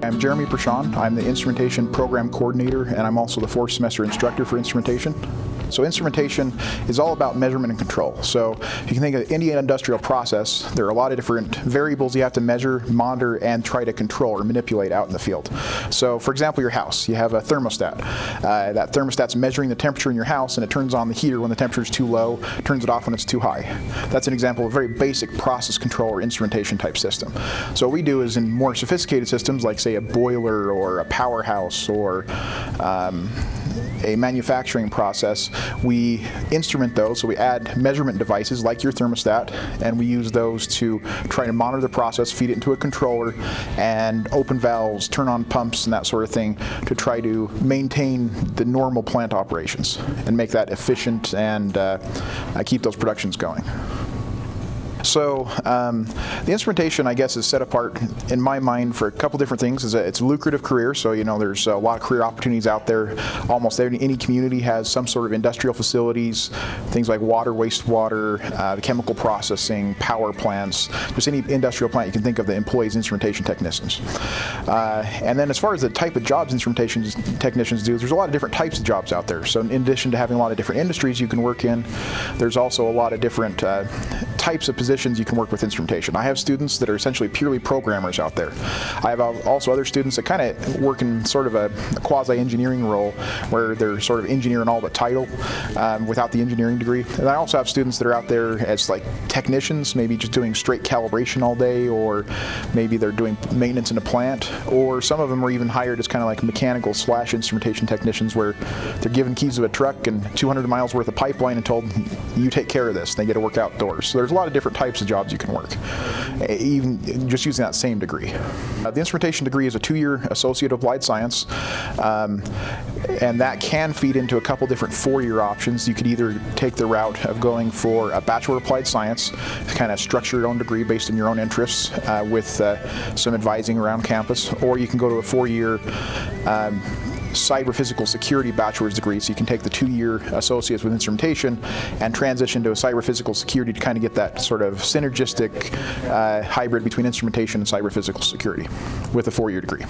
I'm Jeremy Perschon. I'm the Instrumentation Program Coordinator, and I'm also the 4th semester instructor for Instrumentation. So instrumentation is all about measurement and control. So you can think of any industrial process, there are a lot of different variables you have to measure, monitor, and try to control or manipulate out in the field. So for example, your house, you have a thermostat. That thermostat's measuring the temperature in your house, and it turns on the heater when the temperature is too low, turns it off when it's too high. That's an example of a very basic process control or instrumentation type system. So what we do is in more sophisticated systems like say a boiler or a powerhouse or a manufacturing process, we instrument those, so we add measurement devices like your thermostat, and we use those to try to monitor the process, feed it into a controller, and open valves, turn on pumps, and that sort of thing to try to maintain the normal plant operations and make that efficient and keep those productions going. So the instrumentation, I guess, is set apart in my mind for a couple different things. It's a lucrative career, so there's a lot of career opportunities out there. Almost any community has some sort of industrial facilities, things like water, wastewater, chemical processing, power plants, just any industrial plant you can think of that employs instrumentation technicians. And then as far as the type of jobs instrumentation technicians do, there's a lot of different types of jobs out there. So in addition to having a lot of different industries you can work in, there's also a lot of different types of positions you can work with instrumentation. I have students that are essentially purely programmers out there. I have also other students that kind of work in sort of a quasi-engineering role where they're sort of engineering all but title without the engineering degree. And I also have students that are out there as like technicians, maybe just doing straight calibration all day, or maybe they're doing maintenance in a plant, or some of them are even hired as kind of like mechanical / instrumentation technicians where they're given keys of a truck and 200 miles worth of pipeline and told, you take care of this. They get to work outdoors. So there's a lot of different types of jobs you can work, even just using that same degree. The instrumentation degree is a 2-year Associate of Applied Science, and that can feed into a couple different 4-year options. You could either take the route of going for a Bachelor of Applied Science, kind of structure your own degree based on your own interests with some advising around campus, or you can go to a 4-year cyber physical security bachelor's degree, so you can take the 2-year associates with instrumentation and transition to a cyber physical security to kind of get that sort of synergistic hybrid between instrumentation and cyber physical security with a 4-year degree.